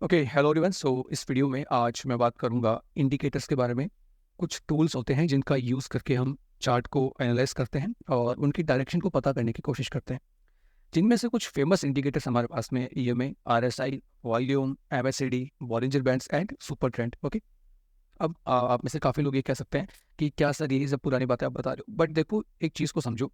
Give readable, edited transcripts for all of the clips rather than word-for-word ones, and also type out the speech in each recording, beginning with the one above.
Okay, hello everyone. सो इस video में आज मैं बात करूंगा इंडिकेटर्स के बारे में। कुछ टूल्स होते हैं जिनका यूज़ करके हम चार्ट को एनालाइज करते हैं और उनकी डायरेक्शन को पता करने की कोशिश करते हैं। जिनमें से कुछ फेमस इंडिकेटर्स हमारे पास में EMA, RSI, volume, MSCD, Bollinger bands and super trend. Okay, अब आप में से काफ़ी लोग ये कह सकते हैं कि क्या सर ये सब पुरानी बातें आप बता रहे हो, बट देखो एक चीज़ को समझो।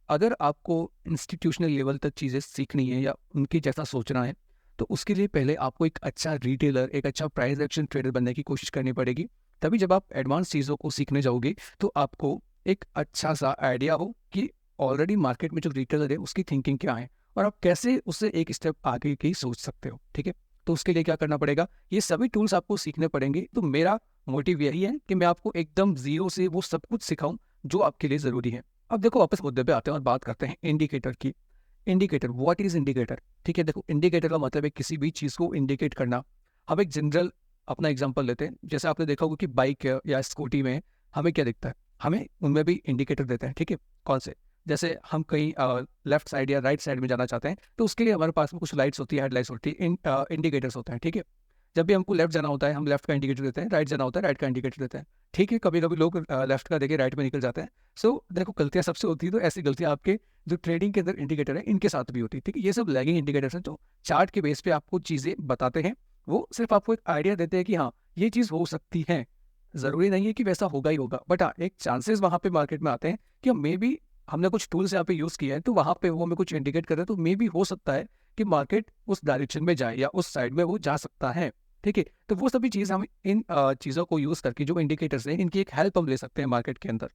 अगर आपको इंस्टीट्यूशनल लेवल तक चीज़ें सीखनी है या उनके जैसा सोचना है, तो उसके लिए पहले आपको एक अच्छा रिटेलर, एक अच्छा प्राइस एक्शन ट्रेडर बनने की कोशिश करनी पड़ेगी। तभी जब आप एडवांस चीज़ों को सीखने जाओगे तो आपको एक अच्छा सा आइडिया हो कि ऑलरेडी मार्केट में जो रिटेलर है उसकी थिंकिंग क्या है और आप कैसे उससे एक स्टेप आगे की सोच सकते हो। ठीक है, तो उसके लिए क्या करना पड़ेगा, ये सभी टूल्स आपको सीखने पड़ेंगे। तो मेरा मोटिव यही है कि मैं आपको एकदम जीरो से वो सब कुछ सिखाऊं जो आपके लिए ज़रूरी है। अब देखो वापस मुद्दे पे आते हैं और बात करते हैं इंडिकेटर की। Indicator, what is indicator? ठीक है, देखो इंडिकेटर का मतलब है किसी भी चीज़ को इंडिकेट करना। हम एक जनरल अपना एग्जांपल लेते हैं। जैसे आपने देखा होगा कि बाइक या स्कूटी में हमें क्या दिखता है, हमें उनमें भी इंडिकेटर देते हैं। ठीक है, कौन से? जैसे हम कहीं लेफ्ट साइड या राइट साइड में जाना चाहते हैं तो उसके लिए हमारे पास में कुछ लाइट्स होती है, हेडलाइट्स होती है, इंडिकेटर्स होते हैं। ठीक है, जब भी हमको लेफ्ट जाना होता है हम लेफ्ट का इंडिकेटर देते हैं, राइट जाना होता है राइट का इंडिकेटर देते हैं। ठीक है, कभी कभी लोग लेफ्ट का देके राइट में निकल जाते हैं। सो देखो गलतियां सबसे होती है, तो ऐसी गलतियां आपके जो ट्रेडिंग के अंदर इंडिकेटर है इनके साथ भी होती है। ठीक है, ये सब लैगिंग इंडिकेटर्स हैं जो चार्ट के बेस पे आपको चीज़ें बताते हैं। वो सिर्फ आपको एक आइडिया देते हैं कि हाँ ये चीज़ हो सकती है, ज़रूरी नहीं है कि वैसा होगा ही होगा, बट हाँ एक चांसेस वहाँ पे मार्केट में आते हैं कि मे बी हमने कुछ टूल्स यहाँ पे यूज़ किया है तो वहाँ पे वो हमें कुछ इंडिकेट कर रहे हैं, तो मे बी हो सकता है कि मार्केट उस डायरेक्शन में जाए या उस साइड में वो जा सकता है। ठीक है, तो वो सभी चीज़ हम इन चीज़ों को यूज़ करके जो इंडिकेटर्स हैं इनकी एक हेल्प हम ले सकते हैं मार्केट के अंदर।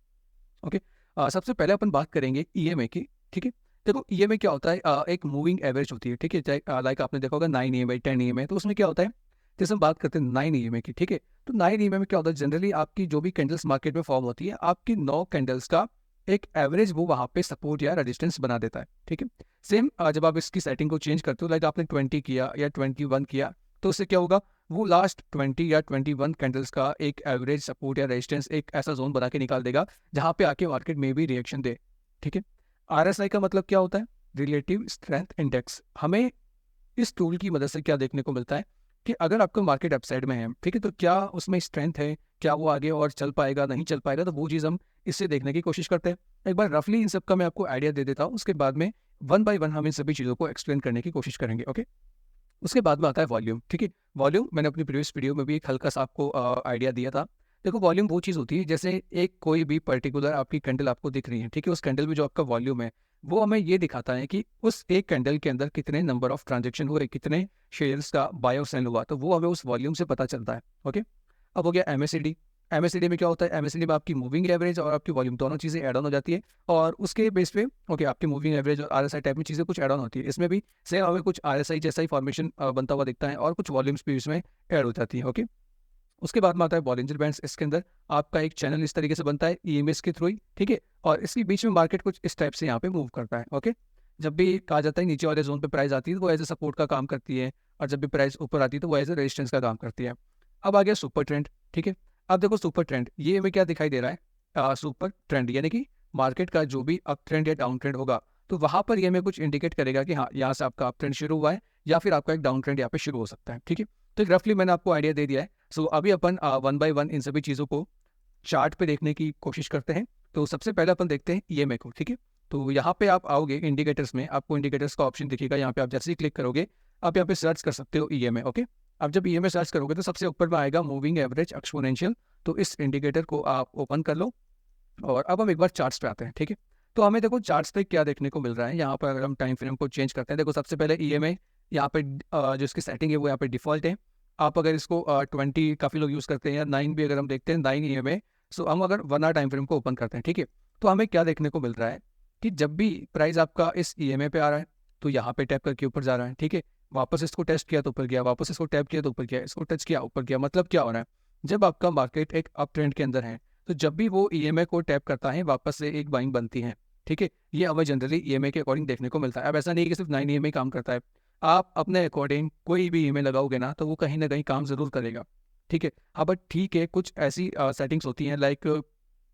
ओके, सबसे पहले अपन बात करेंगे ईएमए की। ठीक है, देखो ईएमए क्या होता है, एक मूविंग एवरेज होती है। ठीक है, लाइक आपने देखा होगा 9 ईएमए, 10 ईएमए, तो उसमें क्या होता है, जैसे हम बात करते हैं 9 ईएमए की। ठीक है, तो 9 ईएमए में क्या होता है, जनरली आपकी जो भी कैंडल्स मार्केट में फॉर्म होती है आपकी 9 कैंडल्स का एक एवरेज वो वहाँ पे सपोर्ट या रेजिस्टेंस बना देता है। ठीक है, सेम जब आप इसकी सेटिंग को चेंज करते हो, लाइक आपने 20 किया या 21 किया, तो उससे क्या होगा, वो लास्ट 20 या 21 कैंडल्स का एक एवरेज सपोर्ट या रेजिस्टेंस एक ऐसा जोन बना के निकाल देगा जहाँ पे आके मार्केट में भी रिएक्शन दे। ठीक है, आरएसआई का मतलब क्या होता है, रिलेटिव स्ट्रेंथ इंडेक्स। हमें इस टूल की मदद से क्या देखने को मिलता है कि अगर आपका मार्केट अपसाइड में है, ठीक है, तो क्या उसमें स्ट्रेंथ है, क्या वो आगे और चल पाएगा नहीं चल पाएगा, तो वो चीज़ हम इससे देखने की कोशिश करते हैं। एक बार रफली इन सब का मैं आपको आइडिया दे देता हूँ, उसके बाद में वन बाय वन हम इन सभी चीज़ों को एक्सप्लेन करने की कोशिश करेंगे। ओके, उसके बाद में आता है वॉल्यूम। ठीक है, वॉल्यूम मैंने अपनी प्रीवियस वीडियो में भी एक हल्का सा आपको आइडिया दिया था। देखो वॉल्यूम वो चीज़ होती है जैसे एक कोई भी पर्टिकुलर आपकी कैंडल आपको दिख रही है। ठीक है, उस कैंडल में जो आपका वॉल्यूम है वो हमें ये दिखाता है कि उस एक कैंडल के अंदर कितने नंबर ऑफ ट्रांजेक्शन हुए, कितने शेयर्स का बाय और सेल हुआ, तो वो हमें उस वॉल्यूम से पता चलता है। ओके, अब हो गया एमएससीडी। एमएससीडी में क्या होता है, एमएससीडी में आपकी मूविंग एवरेज और आपकी वॉल्यूम दोनों चीज़ें ऐड ऑन हो जाती है और उसके बेस पे ओके आपकी मूविंग एवरेज और आरएसआई टाइप में चीज़ें कुछ ऐड ऑन होती है। इसमें भी सेम हमें कुछ आरएसआई जैसा ही फॉर्मेशन बनता हुआ दिखता है और कुछ वॉल्यूम्स भी इसमें ऐड हो जाती है। ओके, उसके बाद में आता है बॉलिंजर बैंड्स। इसके अंदर आपका एक चैनल इस तरीके से बनता है ईएमएस के थ्रू ही। ठीक है, और इसके बीच में मार्केट कुछ इस टाइप से यहाँ पे मूव करता है। ओके, जब भी कहा जाता है नीचे वाले जोन पे प्राइस आती है तो वो एज ए सपोर्ट का काम करती है और जब भी प्राइस ऊपर आती है तो वो एज ए रेजिस्टेंस का काम करती है। अब आ गया सुपर ट्रेंड। ठीक है, अब देखो सुपर ट्रेंड ये हमें क्या दिखाई दे रहा है, सुपर ट्रेंड यानी कि मार्केट का जो भी अप ट्रेंड या डाउन ट्रेंड होगा तो वहां पर ये हमें कुछ इंडिकेट करेगा कि हाँ यहाँ से आपका अप ट्रेंड शुरू हुआ है या फिर आपका एक डाउन ट्रेंड यहाँ पे शुरू हो सकता है। ठीक है, तो रफली मैंने आपको आइडिया दे दिया है। सो अभी अपन वन बाय वन इन सभी चीज़ों को चार्ट पे देखने की कोशिश करते हैं। तो सबसे पहले अपन देखते हैं ईएमए को। ठीक है, तो यहाँ पे आप आओगे इंडिकेटर्स में, आपको इंडिकेटर्स का ऑप्शन दिखेगा। यहाँ पे आप जैसे ही क्लिक करोगे आप यहाँ पे सर्च कर सकते हो ईएमए। ओके, अब जब ईएमए सर्च करोगे तो सबसे ऊपर में आएगा मूविंग एवरेज एक्सपोनेंशियल। तो इस इंडिकेटर को आप ओपन कर लो और अब हम एक बार चार्ट्स पे आते हैं। ठीक है, तो हमें देखो चार्ट्स पे क्या देखने को मिल रहा है। यहाँ पर अगर हम टाइम फ्रेम को चेंज करते हैं, देखो सबसे पहले ईएमए यहाँ पे जो इसकी सेटिंग है वो यहाँ पे डिफॉल्ट है। आप अगर इसको 20 काफ़ी लोग यूज़ करते हैं या 9 भी अगर हम देखते हैं 9 ईएमए। सो हम अगर 1 आवर टाइम फ्रेम को ओपन करते हैं, ठीक है, तो हमें क्या देखने को मिल रहा है कि जब भी प्राइस आपका इस ईएमए पे आ रहा है तो यहाँ पे टैप करके ऊपर जा रहा है। ठीक है, वापस इसको टेस्ट किया तो ऊपर गया, वापस इसको टैप किया तो ऊपर गया, इसको टच किया ऊपर गया। मतलब क्या हो रहा है, जब आपका मार्केट एक अप ट्रेंड के अंदर है तो जब भी वो ईएमए को टैप करता है वापस से एक बाइंग बनती है। ठीक है, ये हमें जनरली ईएमए के अकॉर्डिंग देखने को मिलता है। अब ऐसा नहीं है कि सिर्फ 9 ईएमए काम करता है, आप अपने अकॉर्डिंग कोई भी ईएमए लगाओगे ना तो वो कहीं ना कहीं काम जरूर करेगा। ठीक है, हाँ बट ठीक है, कुछ ऐसी सेटिंग्स होती हैं लाइक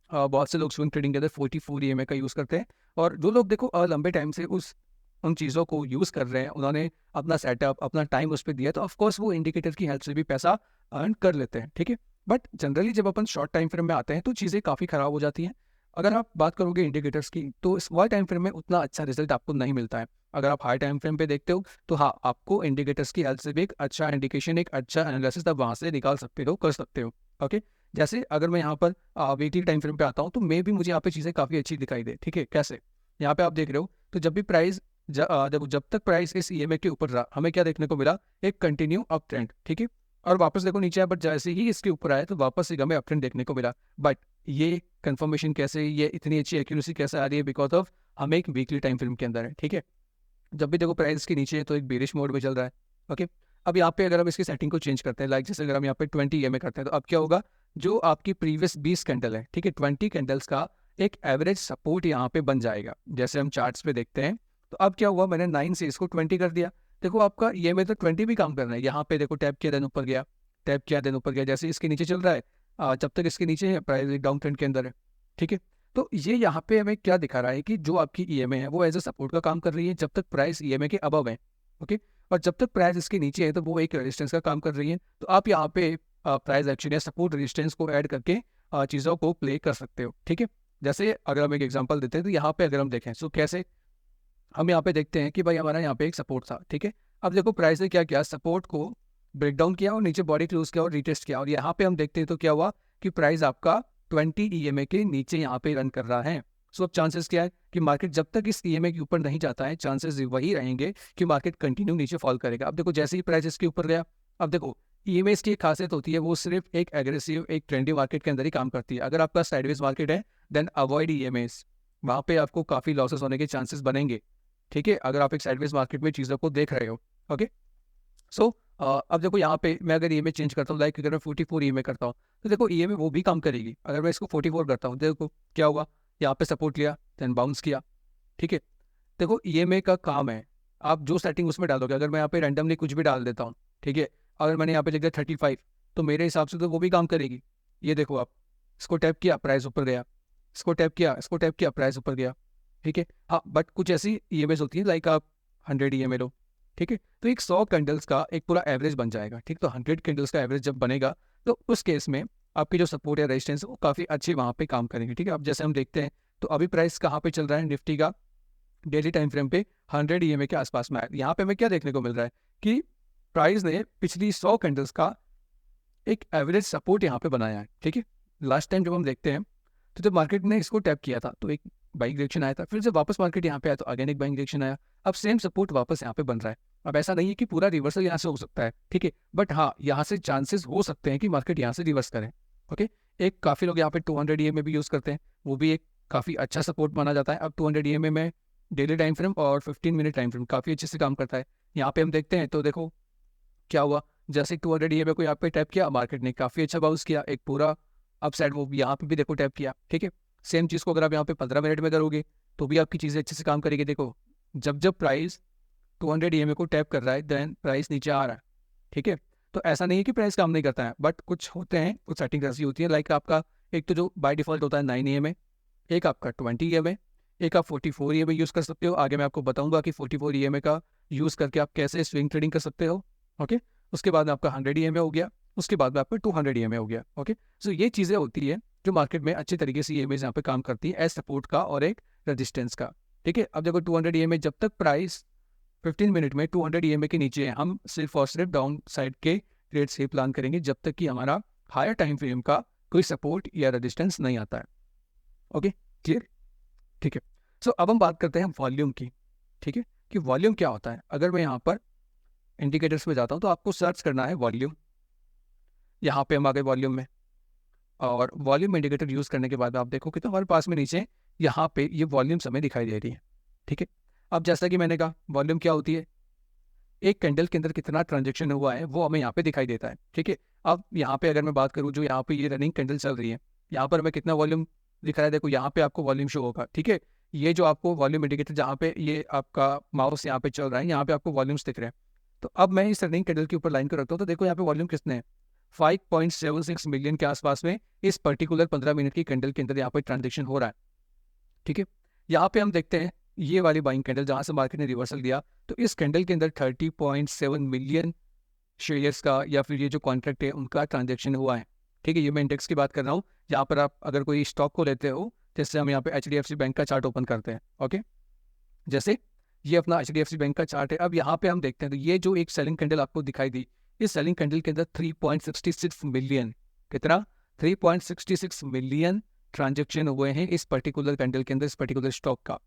बहुत से लोग स्विंग ट्रेडिंग के अंदर 44 ईएमए का यूज़ करते हैं और जो लोग देखो लंबे टाइम से उस उन चीज़ों को यूज़ कर रहे हैं, उन्होंने अपना सेटअप, अपना टाइम उस पे दिया, तो ऑफ कोर्स वो इंडिकेटर की हेल्प से भी पैसा अर्न कर लेते हैं, ठीक है। बट जनरली जब अपन शॉर्ट टाइम फ्रेम में आते हैं तो चीज़ें काफ़ी ख़राब हो जाती हैं। अगर आप बात करोगे इंडिकेटर्स की, तो स्मॉल टाइम फ्रेम में उतना अच्छा रिजल्ट आपको नहीं मिलता है। अगर आप हाई टाइम फ्रेम पे देखते हो, तो हाँ, आपको इंडिकेटर्स की हेल्प से भी एक अच्छा इंडिकेशन, एक अच्छा एनालिसिस आप वहाँ से निकाल सकते हो, कर सकते हो, ओके। जैसे अगर मैं यहाँ पर वीकली टाइम फ्रेम पे आता हूँ, तो मे भी मुझे यहाँ पे चीज़ें काफ़ी अच्छी दिखाई दे, ठीक है। कैसे? यहाँ पे आप देख रहे हो, तो जब भी प्राइस देखो, जब तक प्राइस इस ईएमए के ऊपर रहा, हमें क्या देखने को मिला? एक कंटिन्यू अप ट्रेंड, ठीक है। और वापस देखो नीचे आया, बट जैसे ही इसके ऊपर आया तो वापस एक हमें अप ट्रेंड देखने को मिला। बट ये कंफर्मेशन कैसे, ये इतनी अच्छी एक्यूरेसी कैसे आ रही है? बिकॉज ऑफ हम एक वीकली टाइम फ्रेम के अंदर है, ठीक है। जब भी देखो प्राइस के नीचे है तो एक बेरिश मोड में चल रहा है, ओके। अब यहाँ पे अगर हम इसकी सेटिंग को चेंज करते हैं, लाइक जैसे अगर हम यहाँ पे 20 ईएमए करते हैं, तो अब क्या होगा? जो आपकी प्रीवियस 20 कैंडल है, ठीक है, 20 कैंडल्स का एक एवरेज सपोर्ट यहाँ पे बन जाएगा। जैसे हम चार्ट्स पे देखते हैं, तो अब क्या हुआ? मैंने 9 से इसको 20 कर दिया। देखो आपका ईएमए तो 20 भी काम कर रहा है। यहाँ पे देखो टैप किया, देन ऊपर गया, टैप किया, देन ऊपर गया। जैसे इसके नीचे चल रहा है, जब तक इसके नीचे है प्राइस एक डाउन ट्रेंड के अंदर है, ठीक है। तो ये यहाँ पे हमें क्या दिखा रहा है कि जो आपकी ईएमए है वो एज अ सपोर्ट का काम कर रही है जब तक प्राइस ईएमए के अबव है, ओके। और जब तक प्राइस इसके नीचे है तो वो एक रेजिस्टेंस का काम कर रही है। तो आप यहाँ पे प्राइस एक्शन या सपोर्ट रेजिस्टेंस को ऐड करके चीज़ों को प्ले कर सकते हो, ठीक है। जैसे अगर हम एक एग्जांपल देते हैं, तो यहाँ पे अगर हम देखें, सो कैसे हम यहाँ पे देखते हैं कि भाई हमारा यहाँ पे एक सपोर्ट था, ठीक है। अब देखो प्राइस ने क्या किया? सपोर्ट को ब्रेक डाउन किया और नीचे बॉडी क्लोज किया और रीटेस्ट किया, और यहाँ पे हम देखते हैं तो क्या हुआ कि प्राइस आपका 20 ईएमए के नीचे यहाँ पे रन कर रहा है। सो अब चांसेस क्या है कि मार्केट जब तक इस ईएमए के ऊपर नहीं जाता है, चांसेस वही रहेंगे कि मार्केट कंटिन्यू नीचे फॉल करेगा। अब देखो जैसे ही प्राइस इसके ऊपर गया, अब देखो ईएमए की एक खासियत होती है, वो सिर्फ एक एग्रेसिव, एक ट्रेंडी मार्केट के अंदर ही काम करती है। अगर आपका साइडवेज मार्केट है, देन अवॉइड ईएमएस, वहाँ पे आपको काफ़ी लॉसेस होने के चांसेस बनेंगे, ठीक है, अगर आप एक साइडवेज मार्केट में चीज़ों को देख रहे हो, ओके। सो अब देखो यहाँ पे मैं अगर ईएमए चेंज करता हूँ, लाइक अगर मैं 44 ईएमए करता हूँ, तो देखो ईएमए वो भी काम करेगी। अगर मैं इसको 44 करता हूँ, देखो क्या हुआ? यहाँ पे सपोर्ट लिया, देन बाउंस किया, ठीक है। देखो ईएमए का काम है, आप जो सेटिंग उसमें डालोगे। अगर मैं यहाँ पे रैंडमली कुछ भी डाल देता हूँ, ठीक है, अगर मैंने यहाँ पे लिख दिया 35, तो मेरे हिसाब से तो वो भी काम करेगी। ये देखो आप, इसको टैप किया, प्राइस ऊपर गया, इसको टैप किया, इसको टैप किया, प्राइस ऊपर गया, ठीक है। हाँ, बट कुछ ऐसी ईएमएस होती है, लाइक आप 100 ईएमए लो, ठीक है, तो एक 100 कैंडल्स का एक पूरा एवरेज बन जाएगा, ठीक। तो 100 कैंडल्स का एवरेज जब बनेगा, तो उस केस में आपकी जो सपोर्ट या रेजिस्टेंस है वो काफ़ी अच्छे वहाँ पे काम करेंगे, ठीक है। अब जैसे हम देखते हैं, तो अभी प्राइस कहाँ पे चल रहा है निफ्टी का? डेली टाइम फ्रेम पे 100 ईएमए के आसपास में आया। यहाँ पे हमें क्या देखने को मिल रहा है कि प्राइस ने पिछली 100 कैंडल्स का एक एवरेज सपोर्ट यहाँ पे बनाया है, ठीक है। लास्ट टाइम जब हम देखते हैं, तो जब मार्केट ने इसको टैप किया था तो एक बाइंग डायरेक्शन आया था, फिर जब वापस मार्केट यहाँ पे आया तो अगेन एक बाइंग डायरेक्शन आया। अब सेम सपोर्ट वापस यहाँ पे बन रहा है। अब ऐसा नहीं है कि पूरा रिवर्सल यहाँ से हो सकता है, ठीक है, बट हाँ, यहाँ से चांसेस हो सकते हैं कि मार्केट यहाँ से रिवर्स करें, ओके। एक काफ़ी लोग यहाँ पे 200 ईएमए भी यूज़ करते हैं, वो भी एक काफ़ी अच्छा सपोर्ट माना जाता है। अब 200 ईएमए में डेली टाइम फ्रेम और 15 मिनट टाइम फ्रेम काफ़ी अच्छे से काम करता है। यहाँ पे हम देखते हैं तो देखो क्या हुआ? जैसे 200 ईएमए को यहाँ पे टैप किया, मार्केट ने काफ़ी अच्छा बाउंस किया, एक पूरा अपसाइड मूव यहाँ पे भी देखो टैप किया, ठीक है। सेम चीज़ को अगर आप यहाँ पे 15 मिनट में करोगे, तो भी आपकी चीज़ें अच्छे से काम करेगी। देखो, जब जब प्राइस 200 ईएमए को टैप कर रहा है, देन प्राइस नीचे आ रहा है, ठीक है। तो ऐसा नहीं है कि प्राइस काम नहीं करता है, बट कुछ होते हैं, कुछ सेटिंग्स ऐसी होती है, लाइक आपका एक तो जो बाय डिफॉल्ट होता है 9 ईएमए, एक आपका 20 ईएमए, एक आप 44 ईएमए यूज़ कर सकते हो। आगे मैं आपको बताऊंगा कि 44 ईएमए का यूज़ करके आप कैसे स्विंग ट्रेडिंग कर सकते हो, ओके। उसके बाद में आपका 100 ईएमए हो गया, उसके बाद में आपका 200 ईएमए हो गया, ओके। सो ये चीज़ें होती है जो मार्केट में अच्छे तरीके से ईएमए यहाँ पे काम करती है एज सपोर्ट का और एक रेजिस्टेंस का, ठीक है। अब देखो 200 ईएमए, जब तक प्राइस 15 मिनट में 200 ईएमए के नीचे है, हम सिर्फ और सिर्फ डाउन साइड के ट्रेड से प्लान करेंगे जब तक कि हमारा हायर टाइम फ्रेम का कोई सपोर्ट या रेजिस्टेंस नहीं आता है, ओके, क्लियर, ठीक है। सो अब हम बात करते हैं वॉल्यूम की, ठीक है, कि वॉल्यूम क्या होता है। अगर मैं यहाँ पर इंडिकेटर्स में जाता हूँ, तो आपको सर्च करना है वॉल्यूम। यहाँ पे हम आ गए वॉल्यूम में, और वॉल्यूम इंडिकेटर यूज़ करने के बाद आप देखो कि तो हमारे पास में नीचे यहाँ पे ये वॉल्यूम्स हमें दिखाई दे रही है, ठीक है। अब जैसा कि मैंने कहा, वॉल्यूम क्या होती है? एक कैंडल के अंदर कितना ट्रांजेक्शन हुआ है वो हमें यहाँ पे दिखाई देता है, ठीक है। अब यहाँ पे अगर मैं बात करूँ, जो यहाँ पे ये रनिंग कैंडल चल रही है, यहाँ पर हमें कितना वॉल्यूम दिख रहा है? देखो यहाँ पे आपको वॉल्यूम शो होगा, ठीक है। ये जो आपको वॉल्यूम इंडिकेटर, जहाँ पे ये आपका माउस यहाँ पे चल रहा है, यहाँ पे आपको वॉल्यूम्स दिख रहे हैं। तो अब मैं इस रनिंग कैंडल के ऊपर लाइन को रखता हूँ, तो देखो यहाँ पे वॉल्यूम कितने हैं? 5.76 मिलियन के आसपास में इस पर्टिकुलर 15 मिनट की कैंडल के अंदर यहाँ पे ट्रांजेक्शन हो रहा है, ठीक है। यहाँ पे हम देखते हैं ये वाली बाइंग कैंडल जहाँ से मार्केट ने रिवर्सल दिया, तो इस कैंडल के अंदर 30.7 मिलियन शेयर्स का या फिर ये जो कॉन्ट्रैक्ट है उनका ट्रांजेक्शन हुआ है। ठीक है, ये मैं इंडेक्स की बात कर रहा हूँ। यहाँ पर आप अगर कोई स्टॉक को लेते हो, जैसे हम यहाँ पे HDFC बैंक का चार्ट ओपन करते हैं। ओके, जैसे ये अपना HDFC बैंक का चार्ट है। अब यहाँ पे हम देखते हैं तो ये जो एक सेलिंग कैंडल आपको दिखाई दी, इस सेलिंग कैंडल के अंदर 3.66 मिलियन, कितना, 3.66 मिलियन ट्रांजेक्शन हुए हैं इस पर्टिकुलर कैंडल के अंदर, इस पर्टिकुलर स्टॉक का।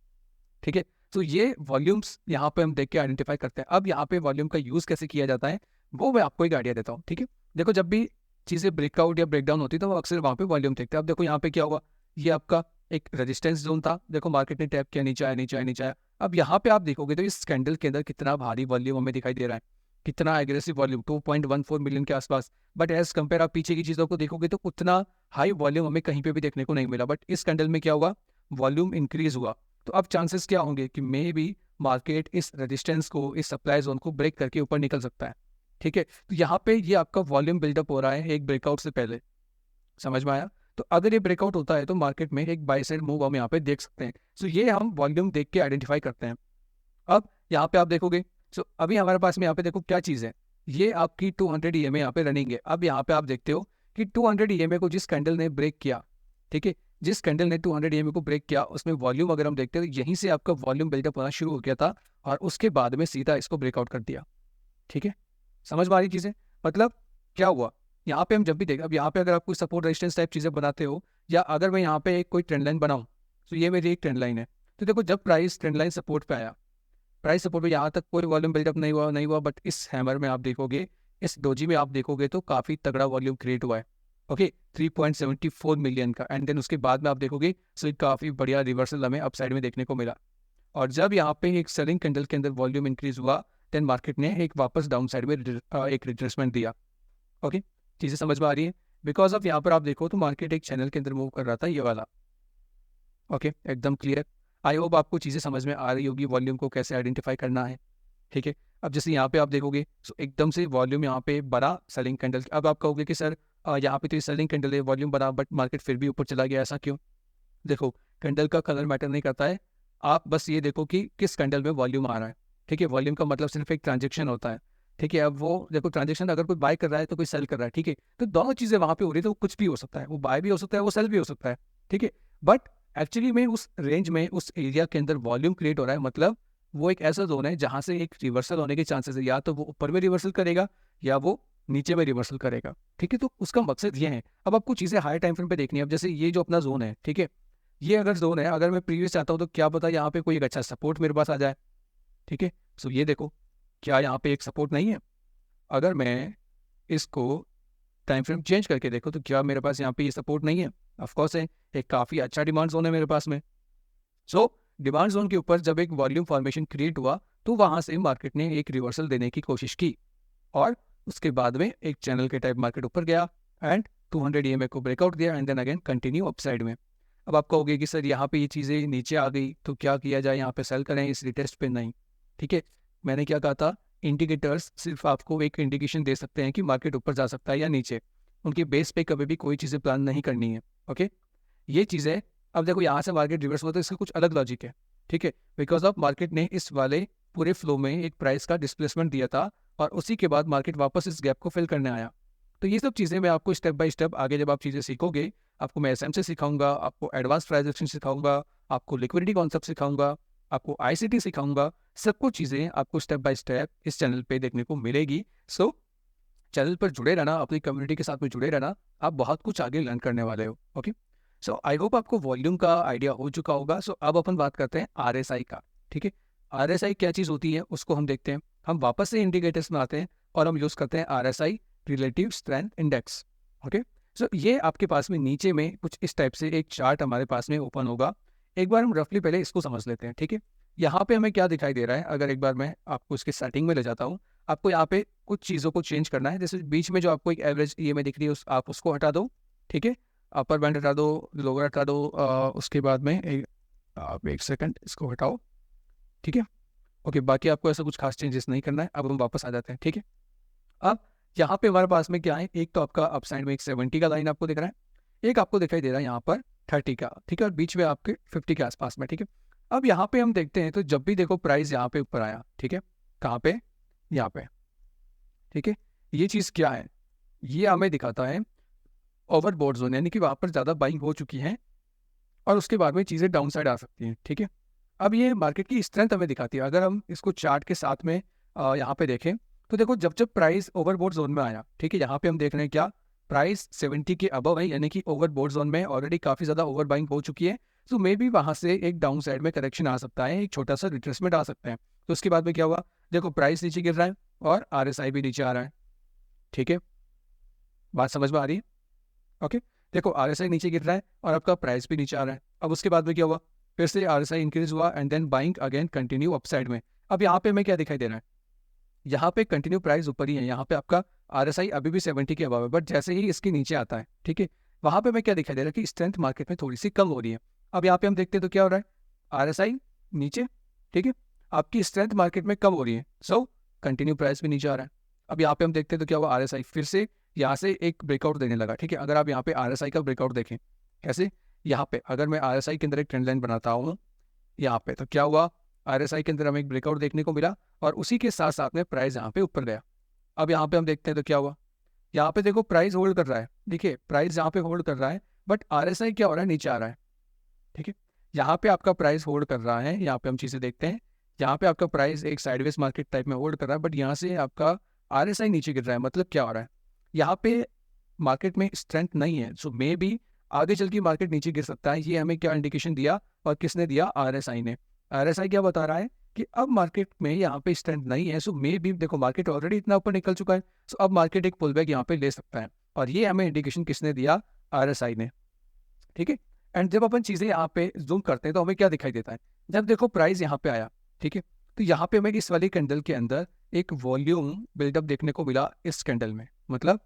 ठीक है, तो ये वॉल्यूम्स यहाँ पे हम देख के आइडेंटिफाई करते हैं। अब यहाँ पे वॉल्यूम का यूज कैसे किया जाता है वो मैं आपको एक आइडिया देता हूँ। ठीक है, देखो जब भी चीज़ें ब्रेकआउट या ब्रेकडाउन होती है तो वो अक्सर वहाँ पे वॉल्यूम देखते हैं। अब देखो यहाँ पे क्या हुआ, ये आपका एक रेजिस्टेंस जोन था, देखो मार्केट ने टैप किया, नीचे आया, नीचे आया, नीचे आया। अब यहाँ पे आप देखोगे तो इस कैंडल के अंदर कितना भारी वॉल्यूम हमें दिखाई दे रहा है, कितना एग्रेसिव वॉल्यूम, 2.14 मिलियन के आसपास। बट एज कंपेयर आप पीछे की चीज़ों को देखोगे तो उतना हाई वॉल्यूम हमें कहीं पे भी देखने को नहीं मिला। बट इस कैंडल में क्या हुआ, वॉल्यूम इंक्रीज हुआ। तो अब चांसेस क्या होंगे कि मे भी मार्केट इस रेजिस्टेंस को, इस सप्लाई जोन को ब्रेक करके ऊपर निकल सकता है। ठीक है, तो यहाँ पे ये आपका वॉल्यूम बिल्डअप हो रहा है एक ब्रेकआउट से पहले, समझ में आया। तो अगर ये ब्रेकआउट होता है तो मार्केट में एक बाय साइड मूव हम यहाँ पे देख सकते हैं। सो ये हम वॉल्यूम देख के आइडेंटिफाई करते हैं। अब यहाँ पे आप देखोगे, सो अभी हमारे पास में यहाँ पे देखो क्या चीज़ है, ये आपकी 200 EMA यहाँ पे रनिंग है। अब यहाँ पे आप देखते हो कि 200 EMA को जिस कैंडल ने ब्रेक किया, ठीक है, जिस कैंडल ने 200 EMA को ब्रेक किया, उसमें वॉल्यूम अगर हम देखते हैं तो यहीं से आपका वॉल्यूम बिल्डअप होना शुरू हो गया था और उसके बाद में सीधा इसको ब्रेकआउट कर दिया। ठीक है, समझ में आ रही चीज़ें, मतलब क्या हुआ यहाँ पे हम जब भी देखें, अब यहाँ पे अगर आप कोई सपोर्ट रेजिस्टेंस टाइप चीज़ें बनाते हो, या अगर मैं यहाँ पे एक कोई ट्रेंड लाइन बनाऊँ, तो ये मेरी एक ट्रेंड लाइन है। तो देखो जब प्राइस ट्रेंड लाइन सपोर्ट पे आया, प्राइस सपोर्ट पे यहाँ तक कोई वॉल्यूम बिल्डअप नहीं हुआ, बट इस हैमर में आप देखोगे, इस डोजी में आप देखोगे तो काफ़ी तगड़ा वॉल्यूम क्रिएट हुआ है। ओके, 3.74 मिलियन का। एंड देन उसके बाद में आप देखोगे सो काफ़ी बढ़िया रिवर्सल हमें अपसाइड में देखने को मिला। और जब यहाँ पे एक सेलिंग कैंडल के अंदर वॉल्यूम इंक्रीज हुआ, देन मार्केट ने एक वापस डाउन साइड में एक रिट्रेसमेंट दिया। ओके, चीज़ें समझ में आ रही है। बिकॉज ऑफ यहाँ पर आप देखो तो मार्केट एक चैनल के अंदर मूव कर रहा था, ये वाला। ओके, एकदम क्लियर। आई होप आपको चीज़ें समझ में आ रही होगी, वॉल्यूम को कैसे आइडेंटिफाई करना है। ठीक है, अब जैसे यहाँ पे आप देखोगे सो एकदम से वॉल्यूम यहाँ पे बड़ा सेलिंग कैंडल। अब आप कहोगे कि सर यहाँ पे तो सेलिंग कैंडल है, वॉल्यूम बड़ा, बट मार्केट फिर भी ऊपर चला गया, ऐसा क्यों? देखो, कैंडल का कलर मैटर नहीं करता है, आप बस ये देखो कि किस कैंडल में वॉल्यूम आ रहा है। ठीक है, वॉल्यूम का मतलब सिर्फ एक ट्रांजेक्शन होता है। ठीक है, अब वो देखो ट्रांजेक्शन, अगर कोई बाय कर रहा है तो कोई सेल कर रहा है। ठीक है, तो दोनों चीज़ें वहाँ पे हो रही है, तो कुछ भी हो सकता है, वो बाय भी हो सकता है, वो सेल भी हो सकता है। ठीक है, बट एक्चुअली में उस रेंज में, उस एरिया के अंदर वॉल्यूम क्रिएट हो रहा है, मतलब वो एक ऐसा जोन है जहाँ से एक रिवर्सल होने के चांसेस है, या तो वो ऊपर में रिवर्सल करेगा या वो नीचे में रिवर्सल करेगा। ठीक है, तो उसका मकसद ये है। अब आपको चीज़ें हाई टाइम फ्रेम पे देखनी है। अब जैसे ये जो अपना जोन है, ठीक है, ये अगर जोन है, अगर मैं प्रीवियस चाहता हूँ तो क्या पता यहाँ पे कोई एक अच्छा सपोर्ट मेरे पास आ जाए। ठीक है, सो ये देखो, क्या यहाँ पे एक सपोर्ट नहीं है? अगर मैं इसको टाइम फ्रेम चेंज करके देखो तो क्या मेरे पास यहाँ पे ये सपोर्ट नहीं है? ऑफकोर्स है, एक काफ़ी अच्छा डिमांड जोन है मेरे पास में। सो डिमांड जोन के ऊपर जब एक वॉल्यूम फॉर्मेशन क्रिएट हुआ तो वहाँ से मार्केट ने एक रिवर्सल देने की कोशिश की, और उसके बाद में एक चैनल के टाइप मार्केट ऊपर गया एंड 200 EMA को ब्रेकआउट दिया and then again continue upside में। अब आप कहोगे कि सर यहाँ पे ये चीज़ें नीचे आ गई तो क्या किया जाए, यहाँ पे सेल करें इस रिटेस्ट पे? नहीं। ठीक है, मैंने क्या कहा था, इंडिकेटर्स सिर्फ आपको एक इंडिकेशन दे सकते हैं कि मार्केट ऊपर जा सकता है या नीचे, उनके बेस पे कभी भी कोई चीज़ें प्लान नहीं करनी है। ओके, ये चीज़ें, अब देखो यहाँ से मार्केट रिवर्स हुआ तो इसका कुछ अलग लॉजिक है। ठीक है, बिकॉज ऑफ मार्केट ने इस वाले पूरे फ्लो में एक प्राइस का डिस्प्लेसमेंट दिया था और उसी के बाद मार्केट वापस इस गैप को फिल करने आया। तो ये सब चीज़ें मैं आपको स्टेप बाय स्टेप आगे जब आप चीज़ें सीखोगे, आपको मैं एसएम से सिखाऊंगा, आपको एडवांस प्राइस एक्शन सिखाऊंगा, आपको लिक्विडिटी कॉन्सेप्ट सिखाऊंगा, आपको आईसीटी सिखाऊंगा। सब कुछ चीज़ें आपको स्टेप बाय स्टेप इस चैनल पे देखने को मिलेगी। सो चैनल पर जुड़े रहना, अपनी कम्युनिटी के साथ में जुड़े रहना, आप बहुत कुछ आगे लर्न करने वाले हो। ओके, सो आई होप आपको वॉल्यूम का आइडिया हो चुका होगा। सो अब अपन बात करते हैं आरएसआई का। ठीक है, आरएसआई क्या चीज़ होती है उसको हम देखते हैं। हम वापस से इंडिकेटर्स में आते हैं और हम यूज़ करते हैं RSI, relative strength index. Okay, so ये आपके पास में नीचे में कुछ इस टाइप से एक चार्ट हमारे पास में ओपन होगा। एक बार हम रफली पहले इसको समझ लेते हैं। ठीक है, यहाँ पे हमें क्या दिखाई दे रहा है, अगर एक बार मैं आपको इसके सेटिंग में ले जाता हूँ, आपको यहाँ पे कुछ चीज़ों को चेंज करना है। जैसे बीच में जो आपको एक एवरेज EMA दिख रही है आप उसको हटा दो। ठीक है, अपर बैंड हटा दो, लोअर हटा दो, उसके बाद में आप एक सेकंड इसको हटाओ। ठीक है, ओके, बाकी आपको ऐसा कुछ खास चेंजेस नहीं करना है। अब हम वापस आ जाते हैं। ठीक है, अब यहाँ पे हमारे पास में क्या है, एक तो आपका अपसाइड में एक 70 का लाइन आपको दिख रहा है, एक आपको दिखाई दे रहा है यहाँ पर 30 का। ठीक है, और बीच में आपके 50 के आसपास में। ठीक है, अब यहाँ पे हम देखते हैं तो जब भी देखो प्राइस यहाँ पे ऊपर आया, ठीक है, कहाँ पे, यहाँ पे, ठीक है, ये चीज़ क्या है, ये हमें दिखाता है ओवरबॉट जोन, यानी कि वहाँ पर ज़्यादा बाइंग हो चुकी है और उसके बाद में चीज़ें डाउन साइड आ सकती हैं, ठीक है। अब ये मार्केट की स्ट्रेंथ हमें दिखाती है। अगर हम इसको चार्ट के साथ में यहाँ पे देखें तो देखो जब जब प्राइस ओवरबॉट जोन में आया, ठीक है, यहाँ पे हम देख रहे हैं क्या, प्राइस 70 के अबव है, यानी कि ओवरबॉट जोन में ऑलरेडी काफ़ी ज़्यादा ओवर बाइंग हो चुकी है। तो मे बी वहाँ से एक डाउन साइड में करेक्शन आ सकता है, एक छोटा सा रिट्रेसमेंट आ सकता है। तो उसके बाद में क्या हुआ, देखो प्राइस नीचे गिर रहा है और RSI भी नीचे आ रहा है, ठीक है, बात समझ में आ रही है? ओके, देखो RSI नीचे गिर रहा है और आपका प्राइस भी नीचे आ रहा है। अब उसके बाद में क्या हुआ, फिर से RSI इंक्रीज हुआ and then buying again continue upside में। अब यहाँ पे हमें क्या दिखाई दे रहा है, यहाँ पे कंटिन्यू प्राइस ऊपर ही है, यहाँ पे आपका RSI अभी भी 70 के अबव है, बट जैसे ही इसके नीचे आता है, ठीक है, वहाँ पे हमें क्या दिखाई दे रहा है कि स्ट्रेंथ मार्केट में थोड़ी सी कम हो रही है। अब यहाँ पे हम देखते हैं तो क्या हो रहा है, RSI नीचे, ठीक है, आपकी स्ट्रेंथ मार्केट में कम हो रही है, सो कंटिन्यू प्राइस भी नीचे आ रहा है। अब यहाँ पे हम देखते हैं तो क्या हुआ, RSI फिर से यहाँ से एक ब्रेकआउट देने लगा, ठीक है। अगर आप यहाँ पे RSI का ब्रेकआउट देखें, कैसे, यहाँ पे अगर मैं RSI के अंदर एक ट्रेंड लाइन बनाता हूँ यहाँ पे, तो क्या हुआ, RSI के अंदर हमें एक ब्रेकआउट देखने को मिला और उसी के साथ साथ में प्राइस यहाँ पे ऊपर गया। अब यहाँ पे हम देखते हैं तो क्या हुआ, यहाँ पे देखो प्राइस होल्ड कर रहा है, देखिए प्राइस यहाँ पे होल्ड कर रहा है, बट RSI क्या हो रहा है, नीचे आ रहा है, ठीक है। यहाँ पे आपका प्राइस होल्ड कर रहा है, यहाँ पे हम चीज़ें देखते हैं, यहाँ पे आपका प्राइस एक साइडवेज मार्केट टाइप में होल्ड कर रहा है, बट यहाँ से आपका RSI नीचे गिर रहा है। मतलब क्या हो रहा है, यहाँ पे मार्केट में स्ट्रेंथ नहीं है, सो मे बी आगे चल के मार्केट नीचे गिर सकता है। ये हमें क्या इंडिकेशन दिया और किसने दिया, RSI ने। RSI क्या बता रहा है कि अब मार्केट में यहाँ पे स्ट्रेंथ नहीं है, सो मे बी देखो मार्केट ऑलरेडी इतना ऊपर निकल चुका है, सो अब मार्केट एक पुल बैक यहाँ पे ले सकता है, और ये हमें इंडिकेशन किसने दिया, RSI ने, ठीक है। एंड जब अपन चीज़ें यहाँ पे जूम करते हैं तो हमें क्या दिखाई देता है, जब देखो प्राइस यहाँ पे आया, ठीक है, तो यहाँ पे हमें इस वाली कैंडल के अंदर एक वॉल्यूम बिल्डअप देखने को मिला इस कैंडल में, मतलब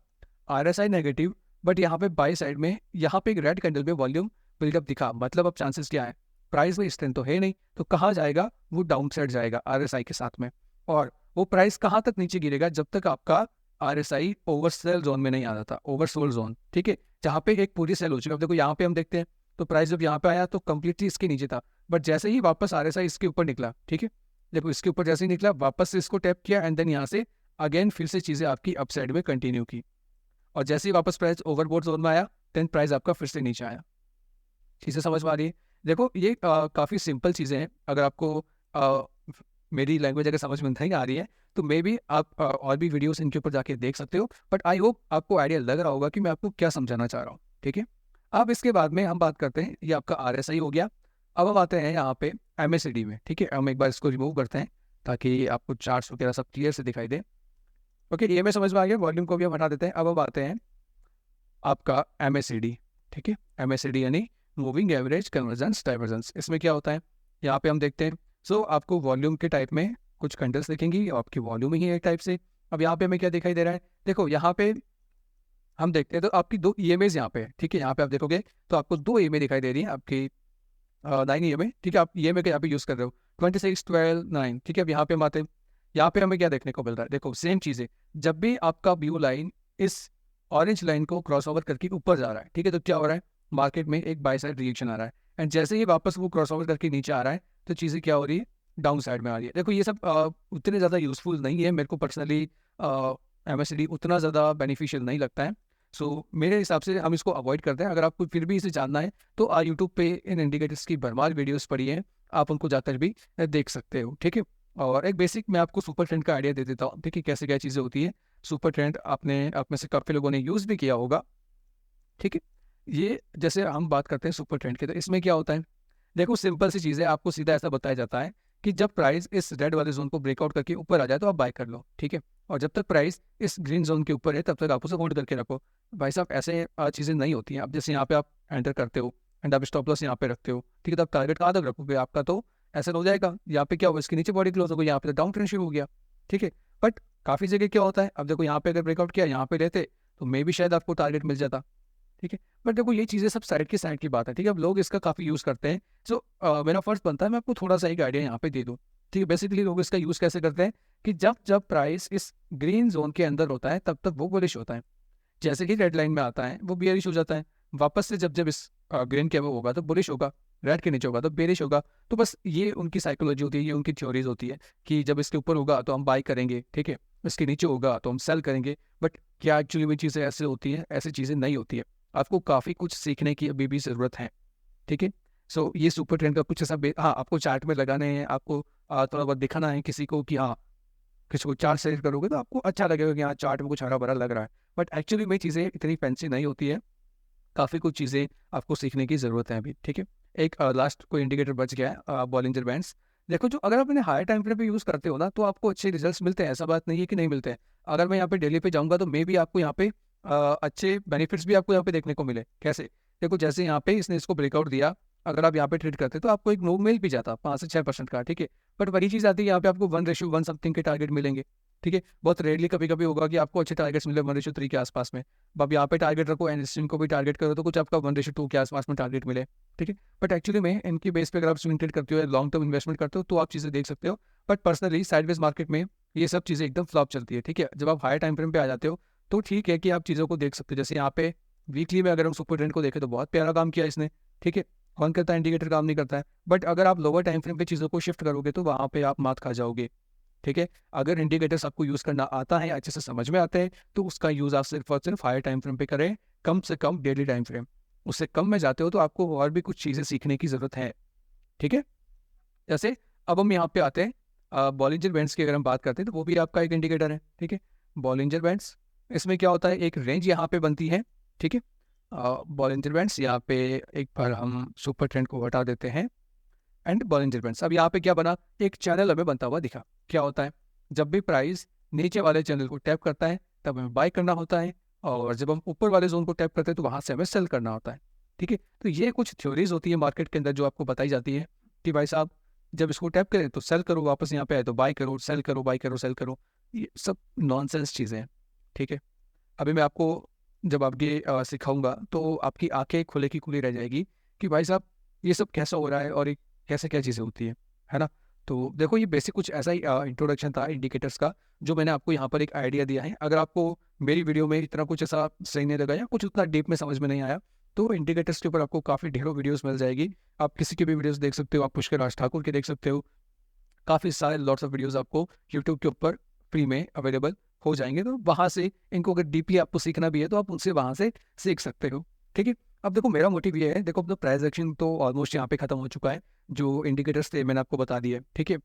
RSI नेगेटिव, बट यहाँ पे बाई साइड में यहाँ पे एक रेड कैंडल में वॉल्यूम बिल्डअप दिखा। मतलब अब चांसेस क्या है, प्राइस में स्ट्रेंथ तो है नहीं, तो कहाँ जाएगा, वो डाउन साइड जाएगा RSI के साथ में, और वो प्राइस कहाँ तक नीचे गिरेगा, जब तक आपका RSI ओवरसेल जोन में नहीं आ जाता, ओवरसोल्ड जोन, ठीक है, जहाँ पे एक पूरी सेल हो चुकी है। अब देखो यहाँ पे हम देखते हैं तो प्राइस जब यहाँ पे आया तो कंप्लीटली इसके नीचे था, बट जैसे ही वापस RSI इसके ऊपर निकला, ठीक है, देखो इसके ऊपर जैसे ही निकला वापस से इसको टैप किया एंड देन यहाँ से अगेन फिर से चीज़ें आपकी अपसाइड में कंटिन्यू की, और जैसे ही वापस प्राइस ओवरबॉट जोन में आया देन प्राइस आपका फिर से नीचे आया। चीज़ें समझ में आ रही है? देखो ये काफ़ी सिंपल चीज़ें हैं। अगर आपको आ, मेरी लैंग्वेज अगर समझ में नहीं आ रही है तो मे बी आप और भी वीडियोस इनके ऊपर जाके देख सकते हो, बट आई होप आपको आइडिया लग रहा होगा कि मैं आपको क्या समझाना चाह रहा हूँ, ठीक है। अब इसके बाद में हम बात करते हैं, ये आपका RSI हो गया। अब हम आते हैं यहाँ पे MACD में, ठीक है। हम एक बार इसको रिमूव करते हैं ताकि आपको चार्ट्स वगैरह सब क्लियर से दिखाई दे। ओके, ये मैं समझ में आ गया, वॉल्यूम को भी हम हटा देते हैं। अब हम आते हैं आपका MACD, ठीक है। MACD यानी मूविंग एवरेज कन्वर्जेंस डाइवर्जेंस। इसमें क्या होता है, यहाँ पे हम देखते हैं, सो आपको वॉल्यूम के टाइप में कुछ कैंडल्स दिखेंगी, आपकी वॉल्यूम ही है एक टाइप से। अब यहाँ पे हमें क्या दिखाई दे रहा है, देखो यहाँ पे हम देखते हैं तो आपकी दो EMAs यहाँ पे है, ठीक है। यहाँ पे आप देखोगे तो आपको दो EMA दिखाई दे रही है, आपकी 9 EMA, ठीक है। आप EMA का यहाँ पे यूज़ कर रहे हो 26, 12, 9, ठीक है। अब यहाँ पे हम आते हैं, यहाँ पे हमें क्या देखने को मिल रहा है, देखो सेम चीज़ें, जब भी आपका ब्लू लाइन इस ऑरेंज लाइन को क्रॉस ओवर करके ऊपर जा रहा है, ठीक है, तो क्या हो रहा है, मार्केट में एक बाय साइड रिएक्शन आ रहा है, एंड जैसे ही वापस वो क्रॉस ओवर करके नीचे आ रहा है तो चीज़ें क्या हो रही है, डाउन साइड में आ रही है। देखो ये सब उतने ज़्यादा यूजफुल नहीं है, मेरे को पर्सनली MACD उतना ज़्यादा बेनिफिशियल नहीं लगता है, सो मेरे हिसाब से हम इसको अवॉइड करते हैं। अगर आपको फिर भी इसे जानना है तो यूट्यूब पे इन इंडिकेटर्स की भरमार वीडियोस पड़ी हैं, आप उनको जाकर भी देख सकते हो, ठीक है। और एक बेसिक मैं आपको सुपर ट्रेंड का आइडिया दे देता हूँ, ठीक है, कैसे क्या चीज़ें होती है। सुपर ट्रेंड आपने आप में से काफ़ी लोगों ने यूज़ भी किया होगा, ठीक है। ये जैसे हम बात करते हैं सुपर ट्रेंड की, तो इसमें क्या होता है, देखो सिंपल सी चीज़ है, आपको सीधा ऐसा बताया जाता है कि जब प्राइस इस रेड वाले जोन को ब्रेकआउट करके ऊपर आ जाए तो आप बाय कर लो, ठीक है, और जब तक प्राइस इस ग्रीन जोन के ऊपर है तब तक आप उसे होल्ड करके रखो। भाई साहब ऐसे चीज़ें नहीं होती हैं। अब जैसे यहाँ पे आप एंटर करते हो एंड आप स्टॉप लॉस यहाँ पे रखते हो, ठीक है, तो आप टारगेट कहाँ तक रखोगे, आपका तो ऐसा हो जाएगा, यहाँ पे क्या होगा, इसके नीचे बॉडी क्लोज हो गई, यहाँ पे तो डाउन ट्रेंड शुरू हो गया, ठीक है। बट काफ़ी जगह क्या होता है, अब देखो यहाँ पे अगर ब्रेकआउट किया यहाँ पे लेते तो मे भी शायद आपको टारगेट मिल जाता, ठीक है। बट देखो ये चीज़ें सब साइड की बात है, ठीक है। अब लोग इसका काफ़ी यूज़ करते हैं, सो मेरा फर्ज बनता है मैं आपको थोड़ा सा एक आइडिया यहाँ पे दे दूँ, ठीक है। बेसिकली लोग इसका यूज़ कैसे करते हैं कि जब जब प्राइस इस ग्रीन जोन के अंदर होता है तब तक वो बुलिश होता है, जैसे कि रेड लाइन में आता है वो बियरिश हो जाता है, वापस से जब जब इस ग्रीन के अबव होगा तो बुलिश होगा, रेड के नीचे होगा तो बेरिश होगा। तो बस ये उनकी साइकोलॉजी होती है, ये उनकी थ्योरीज होती है कि जब इसके ऊपर होगा तो हम बाई करेंगे, ठीक है, इसके नीचे होगा तो हम सेल करेंगे। बट क्या एक्चुअली में चीज़ें ऐसे होती है? ऐसी चीज़ें नहीं होती है। आपको काफ़ी कुछ सीखने की अभी भी ज़रूरत है, ठीक है। सो ये सुपर ट्रेंड का कुछ ऐसा हाँ, आपको चार्ट में लगाने हैं, आपको थोड़ा बहुत दिखाना है किसी को कि हाँ, किसी को चार्ट शेयर करोगे तो आपको अच्छा लगेगा कि हाँ, चार्ट में कुछ हरा भरा लग रहा है। बट एक्चुअली में चीज़ें इतनी फैंसी नहीं होती है। काफ़ी कुछ चीज़ें आपको सीखने की ज़रूरत है अभी, ठीक है। एक लास्ट कोई इंडिकेटर बच गया है, बॉलिंजर बैंड्स। देखो, जो अगर आप इन्हें हायर टाइम फ्रेम पे यूज़ करते हो ना, तो आपको अच्छे रिजल्ट्स मिलते हैं, ऐसा बात नहीं है कि नहीं मिलते हैं। अगर मैं यहाँ पे डेली पे जाऊँगा तो मे बी आपको यहाँ पे अच्छे बेनिफिट्स भी आपको यहाँ पे देखने को मिले। कैसे? देखो, जैसे यहाँ पे इसने इसको ब्रेकआउट दिया, अगर आप यहाँ पे ट्रेड करते तो आपको एक मूव मिल भी जाता 5 से 6% का, ठीक है। बट वही चीज़ आती है, यहाँ पे आपको 1:1 समथिंग के टारगेट मिलेंगे, ठीक है। बहुत रेयरली कभी-कभी होगा कि आपको अच्छे टारगेट्स मिले 1:3 के आसपास में। अब यहाँ पे टारगेट रखो, एंड स्विंग को भी टारगेट करो तो कुछ आपका 1:2 के आसपास में टारगेट मिले, ठीक है। बट एक्चुअली में इनकी बेस पे अगर आप स्विंग ट्रेड करते हो या लॉन्ग टर्म इन्वेस्टमेंट करते हो तो आप चीज़ें देख सकते हो। बट पर्सनली साइडवेज मार्केट में ये सब चीज़ें एकदम फ्लॉप चलती है, ठीक है। जब आप हायर टाइम फ्रेम पे आ जाते हो तो ठीक है कि आप चीज़ों को देख सकते हो। जैसे यहाँ पे वीकली में अगर हम सुपर ट्रेंड को देखें तो बहुत प्यारा काम किया इसने, ठीक है। कौन करता है? इंडिकेटर काम नहीं करता है। बट अगर आप लोअर टाइम फ्रेम पे चीज़ों को शिफ्ट करोगे तो वहाँ पे आप मात खा जाओगे, ठीक है। अगर इंडिकेटर्स आपको यूज़ करना आता है, अच्छे से समझ में आते हैं, तो उसका यूज़ आप सिर्फ और सिर्फ हायर टाइम फ्रेम पे करें, कम से कम डेली टाइम फ्रेम। उससे कम में जाते हो तो आपको और भी कुछ चीज़ें सीखने की ज़रूरत है, ठीक है। जैसे अब हम यहाँ पे आते हैं, बॉलिंजर बैंड्स की अगर हम बात करते हैं तो वो भी आपका एक इंडिकेटर है, ठीक है। बॉलिंजर बैंड्स, इसमें क्या होता है, एक रेंज यहाँ पे बनती है, ठीक है। बॉलिंजर बैंड्स यहाँ पे एक बार हम सुपर ट्रेंड को हटा देते हैं, एंड बॉलिंजर बैंड्स। अब यहाँ पे क्या बना, एक चैनल हमें बनता हुआ दिखा। क्या होता है? जब भी प्राइस नीचे वाले चैनल को टैप करता है तब हमें बाय करना होता है, और जब हम ऊपर वाले जोन को टैप करते हैं तो वहाँ से हमें सेल करना होता है, ठीक है। तो ये कुछ थ्योरीज होती है मार्केट के अंदर जो आपको बताई जाती है कि भाई साहब, जब इसको टैप करें तो सेल करो, वापस यहाँ पे आए तो बाय करो, सेल करो, बाय करो, सेल करो। ये सब नॉनसेंस चीज़ें हैं, ठीक है। अभी मैं आपको जब आपके सिखाऊंगा तो आपकी आंखें खुले की खुली रह जाएगी कि भाई साहब ये सब कैसा हो रहा है और ये कैसे क्या चीज़ें होती है ना। तो देखो, ये बेसिक कुछ ऐसा ही इंट्रोडक्शन था इंडिकेटर्स का, जो मैंने आपको यहाँ पर एक आइडिया दिया है। अगर आपको मेरी वीडियो में इतना कुछ ऐसा सही नहीं लगा या कुछ उतना डीप में समझ में नहीं आया तो इंडिकेटर्स के ऊपर आपको काफ़ी ढेरों वीडियोस मिल जाएगी। आप किसी की भी वीडियोस देख सकते हो, आप पुष्कर राज ठाकुर के देख सकते हो, काफ़ी सारे लॉट्स ऑफ वीडियोस आपको यूट्यूब के ऊपर फ्री में अवेलेबल हो जाएंगे। तो वहाँ से इनको अगर डीपली आपको सीखना भी है तो आप उनसे वहाँ से सीख सकते हो, ठीक है। अब देखो, मेरा मोटिव ये है, देखो अब तो प्राइस एक्शन तो ऑलमोस्ट यहाँ पे खत्म हो चुका है, जो इंडिकेटर्स थे मैंने आपको बता दिए, ठीक है।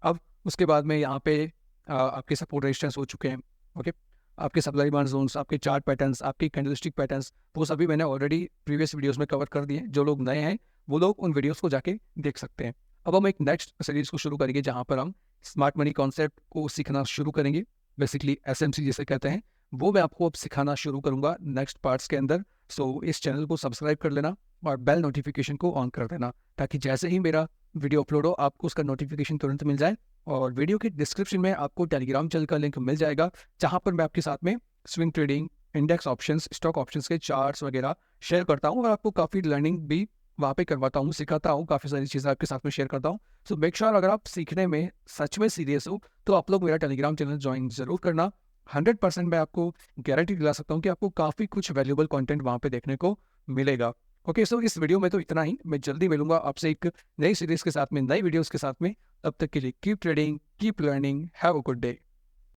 अब उसके बाद में यहाँ पे आपके सपोर्ट रेजिस्टेंस हो चुके हैं, ओके। आपके सप्लाई डिमांड जोन्स, आपके चार्ट पैटर्न्स, आपके कैंडलस्टिक पैटर्न्स, वो सभी मैंने ऑलरेडी प्रीवियस वीडियोस में कवर कर दिए। जो लोग नए हैं वो लोग उन वीडियोस को जाके देख सकते हैं। अब हम एक नेक्स्ट सीरीज को शुरू करेंगे जहाँ पर हम स्मार्ट मनी कॉन्सेप्ट को सीखना शुरू करेंगे, बेसिकली एसएमसी जिसे कहते हैं, वो मैं आपको अब सिखाना शुरू करूँगा नेक्स्ट पार्ट्स के अंदर। सो इस चैनल को सब्सक्राइब कर लेना और बेल नोटिफिकेशन को ऑन कर देना, ताकि जैसे ही मेरा वीडियो अपलोड हो आपको उसका नोटिफिकेशन तुरंत मिल जाए। और वीडियो के डिस्क्रिप्शन में आपको टेलीग्राम चैनल का लिंक मिल जाएगा, जहाँ पर मैं आपके साथ में swing trading, index options, stock options के चार्ट्स वगैरह शेयर करता हूँ, और आपको काफ़ी लर्निंग भी वहाँ पे करवाता हूँ, सिखाता हूँ, काफ़ी सारी चीज़ें आपके साथ में शेयर करता हूँ। सो मेक श्योर, अगर आप सीखने में सच में सीरियस हो तो आप लोग मेरा टेलीग्राम चैनल ज्वाइन जरूर करना। 100% मैं आपको गारंटी दिला सकता हूँ कि आपको काफ़ी कुछ वैल्यूएबल कंटेंट वहाँ पे देखने को मिलेगा। ओके, सो इस वीडियो में तो इतना ही। मैं जल्दी मिलूंगा आपसे एक नई सीरीज के साथ में, नई वीडियोस के साथ में। तब तक के लिए keep trading, keep learning, have a good day.